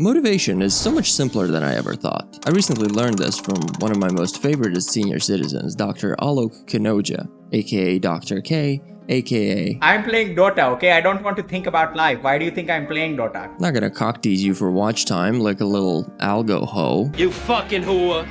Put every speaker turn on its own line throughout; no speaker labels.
Motivation is so much simpler than I ever thought. I recently learned this from one of my most favorite senior citizens, Dr. Alok Kanoja, aka Dr. K, aka...
I'm playing Dota, okay? I don't want to think about life. Why do you think I'm playing Dota?
Not gonna cock tease you for watch time like a little algo hoe.
You fucking whore.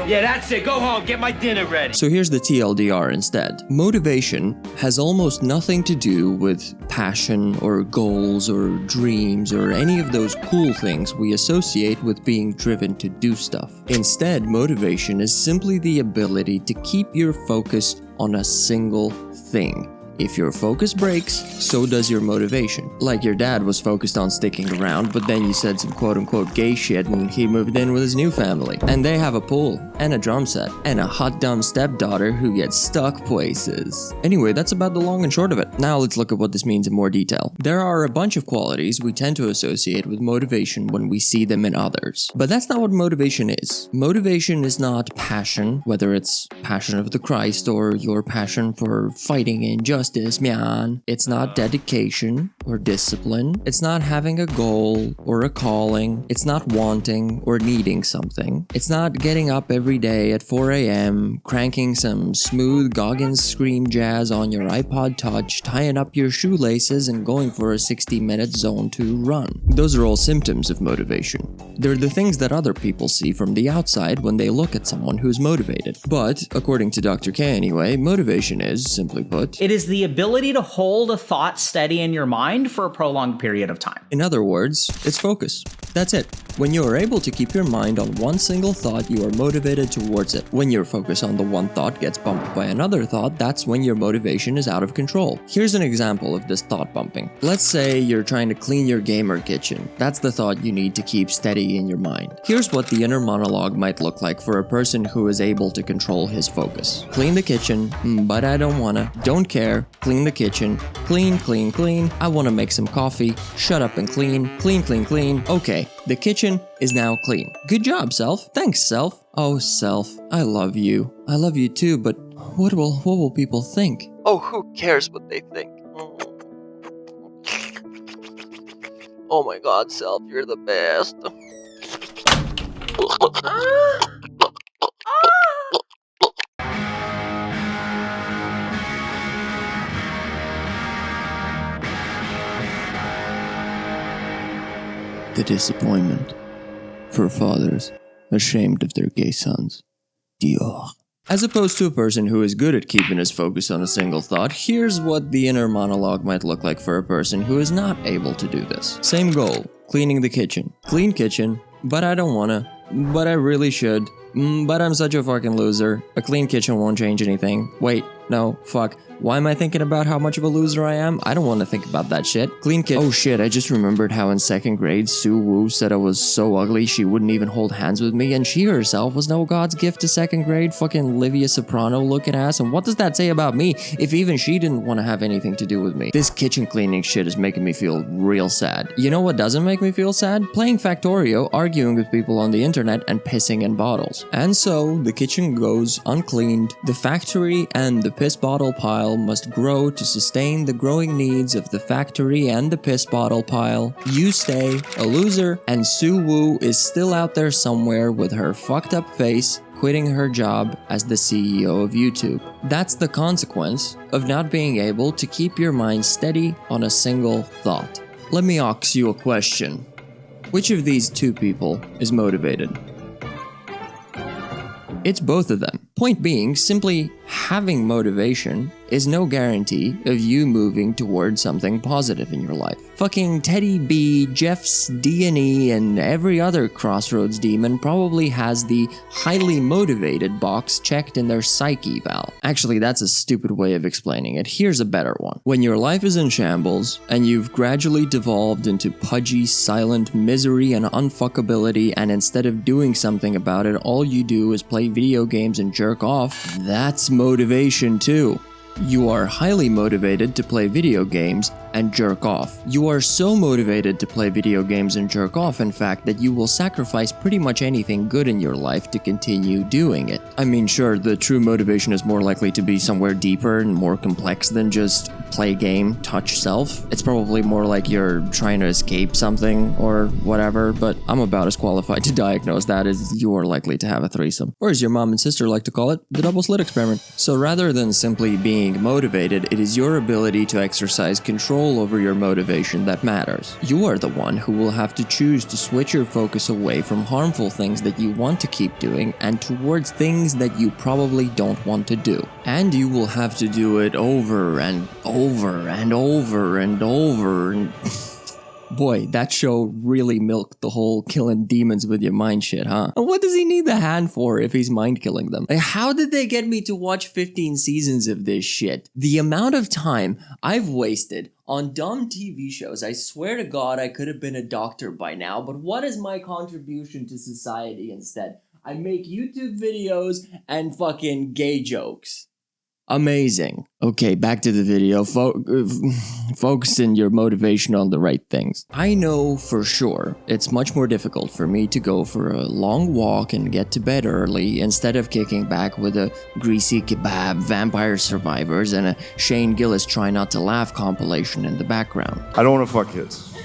Yeah, that's it. Go home. Get my dinner ready.
So here's the TLDR instead. Motivation has almost nothing to do with passion or goals or dreams or any of those cool things we associate with being driven to do stuff. Instead, motivation is simply the ability to keep your focus on a single thing. If your focus breaks, so does your motivation. Like your dad was focused on sticking around, but then you said some quote-unquote gay shit and he moved in with his new family. And they have a pool, and a drum set, and a hot dumb stepdaughter who gets stuck places. Anyway, that's about the long and short of it. Now let's look at what this means in more detail. There are a bunch of qualities we tend to associate with motivation when we see them in others. But that's not what motivation is. Motivation is not passion, whether it's passion of the Christ or your passion for fighting injustice. Man. It's not dedication or discipline. It's not having a goal or a calling. It's not wanting or needing something. It's not getting up every day at 4 a.m., cranking some smooth Goggins scream jazz on your iPod Touch, tying up your shoelaces and going for a 60-minute Zone 2 run. Those are all symptoms of motivation. They're the things that other people see from the outside when they look at someone who's motivated. But, according to Dr. K anyway, motivation is, simply put,
it is the ability to hold a thought steady in your mind for a prolonged period of time.
In other words, it's focus. That's it. When you are able to keep your mind on one single thought, you are motivated towards it. When your focus on the one thought gets bumped by another thought, that's when your motivation is out of control. Here's an example of this thought bumping. Let's say you're trying to clean your gamer kitchen. That's the thought you need to keep steady in your mind. Here's what the inner monologue might look like for a person who is able to control his focus. Clean the kitchen, but I don't wanna. Don't care. Clean the kitchen. Clean, clean, clean. I wanna make some coffee. Shut up and clean. Clean, clean, clean. Okay, the kitchen is now clean. Good job, self. Thanks, self. Oh, self, I love you. I love you too, but what will people think? Oh, who cares what they think? Oh my god, self, you're the best. The disappointment for fathers ashamed of their gay sons. Dior. As opposed to a person who is good at keeping his focus on a single thought, here's what the inner monologue might look like for a person who is not able to do this. Same goal, cleaning the kitchen. Clean kitchen, but I don't wanna. But I really should. But I'm such a fucking loser. A clean kitchen won't change anything. Wait, no, fuck. Why am I thinking about how much of a loser I am? I don't want to think about that shit. Clean kitchen. Oh shit, I just remembered how in 2nd grade, Sue Woo said I was so ugly she wouldn't even hold hands with me, and she herself was no God's gift to 2nd grade, fucking Livia Soprano looking ass, and what does that say about me if even she didn't want to have anything to do with me? This kitchen cleaning shit is making me feel real sad. You know what doesn't make me feel sad? Playing Factorio, arguing with people on the internet, and pissing in bottles. And so, the kitchen goes uncleaned, the factory and the piss bottle pile must grow to sustain the growing needs of the factory and the piss bottle pile. You stay a loser, and Sue Woo is still out there somewhere with her fucked up face, quitting her job as the CEO of YouTube. That's the consequence of not being able to keep your mind steady on a single thought. Let me ask you a question. Which of these two people is motivated? It's both of them. Point being, simply having motivation is no guarantee of you moving towards something positive in your life. Fucking Teddy B, Jeff's D&E, and every other Crossroads demon probably has the highly motivated box checked in their psyche val. Actually, that's a stupid way of explaining it. Here's a better one. When your life is in shambles, and you've gradually devolved into pudgy, silent misery and unfuckability, and instead of doing something about it, all you do is play video games and jerk off, that's motivation too. You are highly motivated to play video games, and jerk off. You are so motivated to play video games and jerk off, in fact, that you will sacrifice pretty much anything good in your life to continue doing it. I mean, sure, the true motivation is more likely to be somewhere deeper and more complex than just play game, touch self. It's probably more like you're trying to escape something or whatever, but I'm about as qualified to diagnose that as you are likely to have a threesome. Or as your mom and sister like to call it, the double slit experiment. So rather than simply being motivated, it is your ability to exercise control over your motivation that matters. You are the one who will have to choose to switch your focus away from harmful things that you want to keep doing and towards things that you probably don't want to do. And you will have to do it over and over and over and over and... Boy, that show really milked the whole killing demons with your mind shit, huh? And what does he need the hand for if he's mind killing them? Like, how did they get me to watch 15 seasons of this shit? The amount of time I've wasted on dumb TV shows, I swear to God I could have been a doctor by now, but what is my contribution to society instead? I make YouTube videos and fucking gay jokes. Amazing. Okay, back to the video. Focusing your motivation on the right things. I know for sure it's much more difficult for me to go for a long walk and get to bed early instead of kicking back with a greasy kebab, vampire survivors, and a Shane Gillis Try Not to Laugh compilation in the background.
I don't want to fuck kids.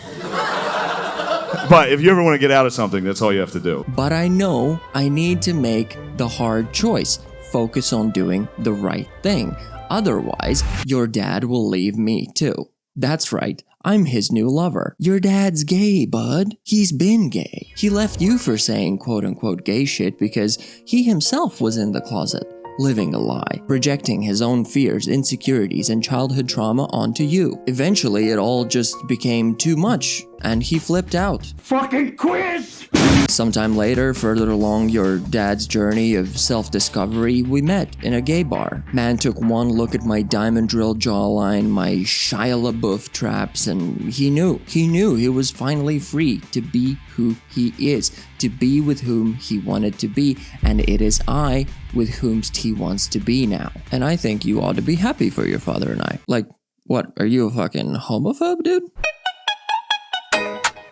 But if you ever want to get out of something, that's all you have to do.
But I know I need to make the hard choice. Focus on doing the right thing. Otherwise, your dad will leave me too. That's right, I'm his new lover. Your dad's gay, bud. He's been gay. He left you for saying quote-unquote gay shit because he himself was in the closet, living a lie, projecting his own fears, insecurities, and childhood trauma onto you. Eventually, it all just became too much, and he flipped out.
Fucking quiz!
Sometime later, further along your dad's journey of self-discovery, we met in a gay bar. Man took one look at my diamond drill jawline, my Shia LaBeouf traps, and he knew he was finally free to be who he is, to be with whom he wanted to be, and it is I with whomst he wants to be now. And I think you ought to be happy for your father and I. Like, what, are you a fucking homophobe, dude?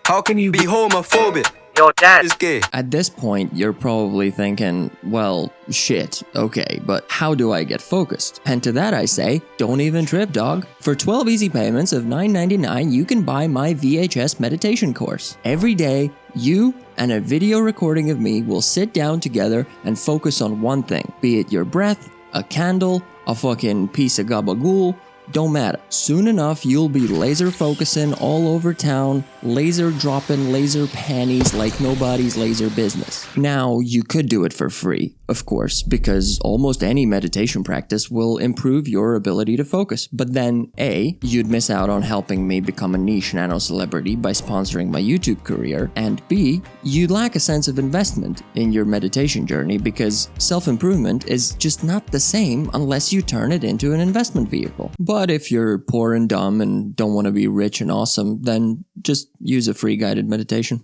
How can you be homophobic? Your dad is gay.
At this point, you're probably thinking, well, shit, okay, but how do I get focused? And to that I say, don't even trip, dog. For 12 easy payments of $9.99, you can buy my VHS meditation course. Every day, you and a video recording of me will sit down together and focus on one thing, be it your breath, a candle, a fucking piece of gabagool, don't matter. Soon enough, you'll be laser focusing all over town, laser dropping laser panties like nobody's laser business. Now, you could do it for free, of course, because almost any meditation practice will improve your ability to focus. But then, A, you'd miss out on helping me become a niche nano-celebrity by sponsoring my YouTube career, and B, you'd lack a sense of investment in your meditation journey because self-improvement is just not the same unless you turn it into an investment vehicle. But if you're poor and dumb and don't want to be rich and awesome, then just use a free guided meditation.